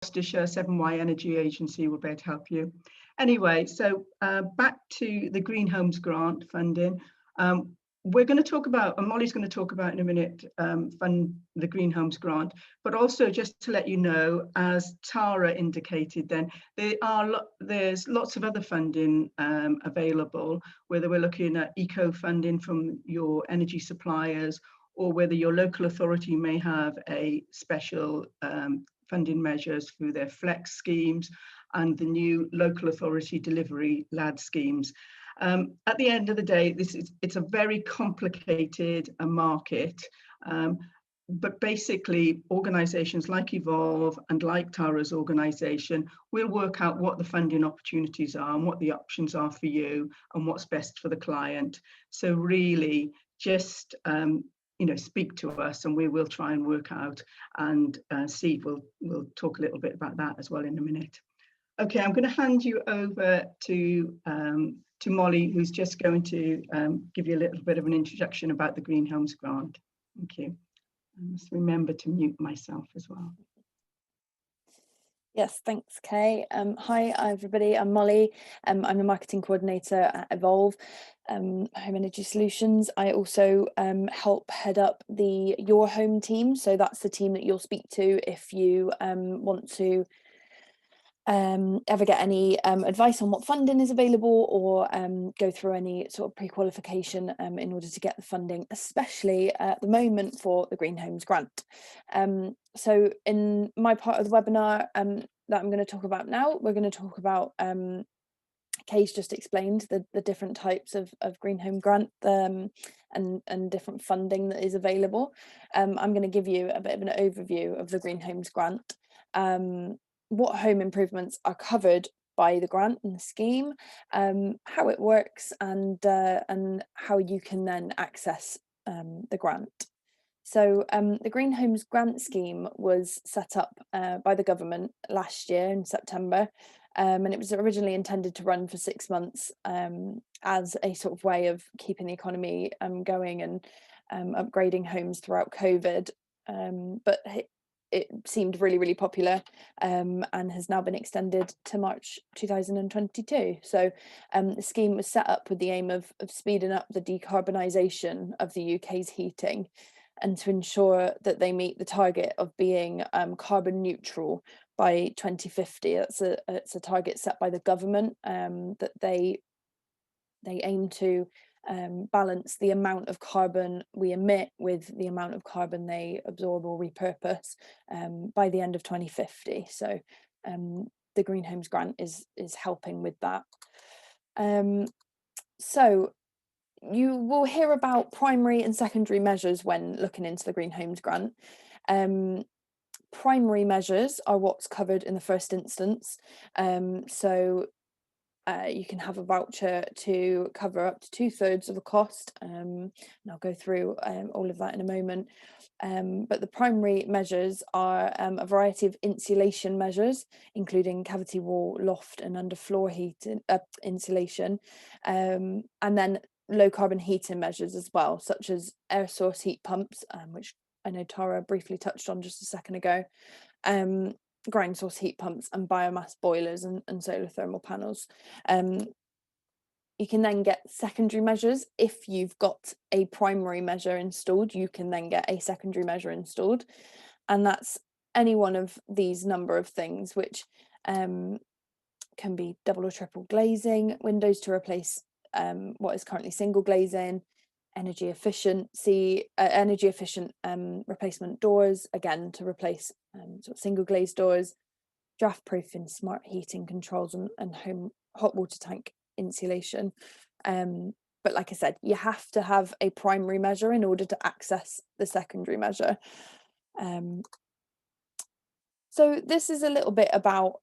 Gloucestershire 7Y Energy Agency will be able to help you. Anyway, so back to the Green Homes Grant funding. We're going to talk about, and Molly's going to talk about in a minute, the Green Homes Grant, but also just to let you know, as Tara indicated then, there's lots of other funding available, whether we're looking at eco funding from your energy suppliers, or whether your local authority may have a special funding measures through their flex schemes and the new local authority delivery LAD schemes. At the end of the day, it's a very complicated market, but basically organisations like Evolve and like Tara's organisation will work out what the funding opportunities are and what the options are for you and what's best for the client. So really just speak to us and we will try and work out, and Steve will talk a little bit about that as well in a minute. Okay, I'm going to hand you over to Molly, who's just going to give you a little bit of an introduction about the Green Homes Grant. Thank you. I must remember to mute myself as well. Yes, thanks, Kay. Hi, everybody. I'm Molly. I'm a marketing coordinator at Evolve Home Energy Solutions. I also help head up the Your Home team. So that's the team that you'll speak to if you want to ever get any advice on what funding is available, or go through any sort of pre-qualification in order to get the funding, especially at the moment for the Green Homes Grant. So in my part of the webinar that I'm going to talk about now, we're going to talk about, Kay's just explained the different types of Green Home Grant and different funding that is available. I'm going to give you a bit of an overview of the Green Homes Grant, what home improvements are covered by the grant and the scheme, how it works, and how you can then access the grant. So the Green Homes Grant Scheme was set up by the government last year in September, and it was originally intended to run for 6 months as a sort of way of keeping the economy going and upgrading homes throughout COVID, but it seemed really, really popular and has now been extended to March 2022. So the scheme was set up with the aim of speeding up the decarbonisation of the UK's heating, and to ensure that they meet the target of being carbon neutral by 2050. It's a target set by the government that they aim to balance the amount of carbon we emit with the amount of carbon they absorb or repurpose by the end of 2050. So the Green Homes Grant is helping with that. So you will hear about primary and secondary measures when looking into the Green Homes Grant. Primary measures are what's covered in the first instance. So you can have a voucher to cover up to 2/3 of the cost, and I'll go through all of that in a moment. But the primary measures are a variety of insulation measures, including cavity wall, loft and underfloor heating insulation, and then low carbon heating measures as well, such as air source heat pumps, which I know Tara briefly touched on just a second ago, ground source heat pumps and biomass boilers and solar thermal panels. You can then get secondary measures. If you've got a primary measure installed, you can then get a secondary measure installed, and that's any one of these number of things, which can be double or triple glazing, windows to replace what is currently single glazing, energy efficient replacement doors, again to replace sort of single glazed doors, draft proofing, smart heating controls, and home hot water tank insulation. But like I said, you have to have a primary measure in order to access the secondary measure. So this is a little bit about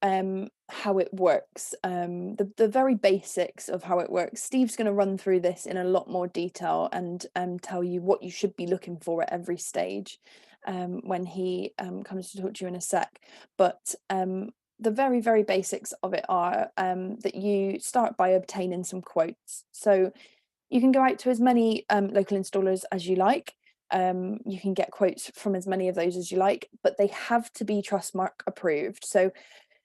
how it works, the very basics of how it works. Steve's going to run through this in a lot more detail and tell you what you should be looking for at every stage when he comes to talk to you in a sec. But the very, very basics of it are that you start by obtaining some quotes. So you can go out to as many local installers as you like. You can get quotes from as many of those as you like, but they have to be Trustmark approved. So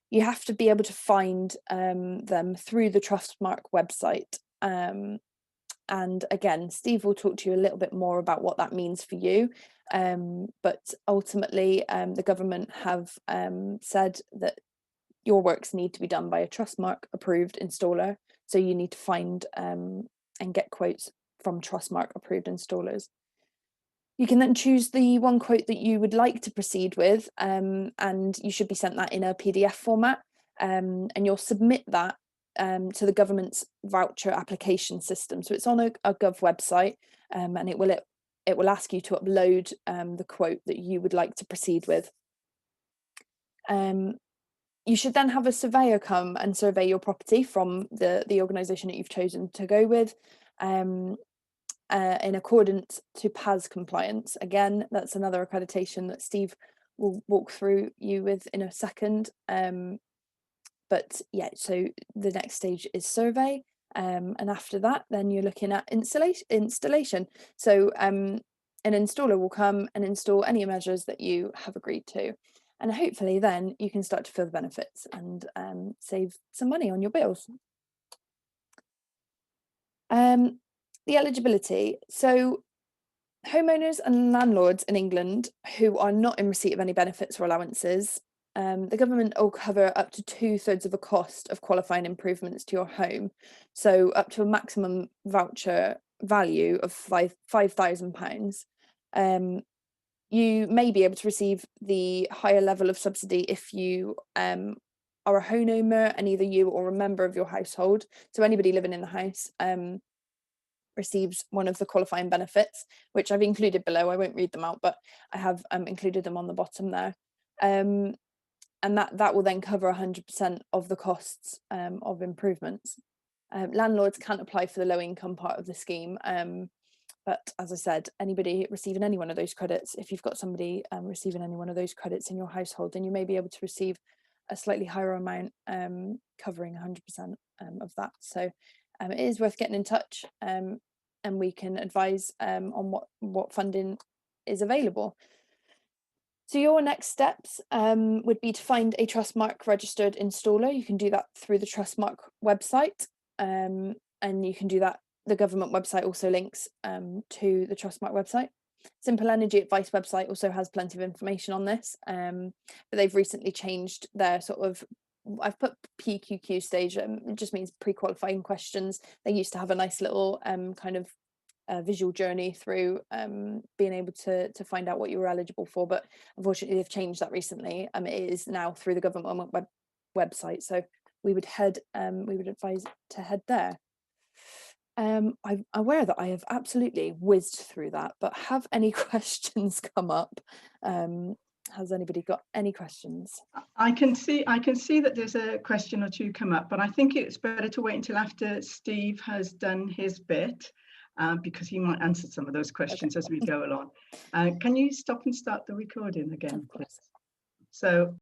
you have to be able to find them through the Trustmark website. And again, Steve will talk to you a little bit more about what that means for you. But ultimately, the government have said that your works need to be done by a Trustmark approved installer. So you need to find and get quotes from Trustmark approved installers. You can then choose the one quote that you would like to proceed with, and you should be sent that in a PDF format, and you'll submit that to the government's voucher application system. So it's on a Gov website, and it will ask you to upload the quote that you would like to proceed with. You should then have a surveyor come and survey your property from the organisation that you've chosen to go with, in accordance to PAS compliance. Again, that's another accreditation that Steve will walk through you with in a second. But yeah, so the next stage is survey, and after that, then you're looking at installation. So an installer will come and install any measures that you have agreed to, and hopefully then you can start to feel the benefits and save some money on your bills. The eligibility. So homeowners and landlords in England who are not in receipt of any benefits or allowances, the government will cover up to 2/3 of the cost of qualifying improvements to your home. So up to a maximum voucher value of £5,000. You may be able to receive the higher level of subsidy if you are a homeowner and either you or a member of your household, so anybody living in the house, receives one of the qualifying benefits, which I've included below. I won't read them out, but I have included them on the bottom there. And that will then cover 100% of the costs of improvements. Landlords can't apply for the low income part of the scheme, but as I said, anybody receiving any one of those credits, if you've got somebody receiving any one of those credits in your household, then you may be able to receive a slightly higher amount, covering 100% of that. So it is worth getting in touch, and we can advise on what funding is available. So your next steps would be to find a Trustmark registered installer. You can do that through the Trustmark website, and you can do that. The government website also links to the Trustmark website. Simple Energy Advice website also has plenty of information on this, but they've recently changed their sort of, I've put PQQ stage, it just means pre-qualifying questions. They used to have a nice little kind of visual journey through being able to find out what you were eligible for, but unfortunately they've changed that recently. It is now through the government website, so we would advise to head there. I'm aware that I have absolutely whizzed through that, but have any questions come up? Has anybody got any questions? I can see that there's a question or two come up, but I think it's better to wait until after Steve has done his bit, because he might answer some of those questions as we go along. Can you stop and start the recording again, please? So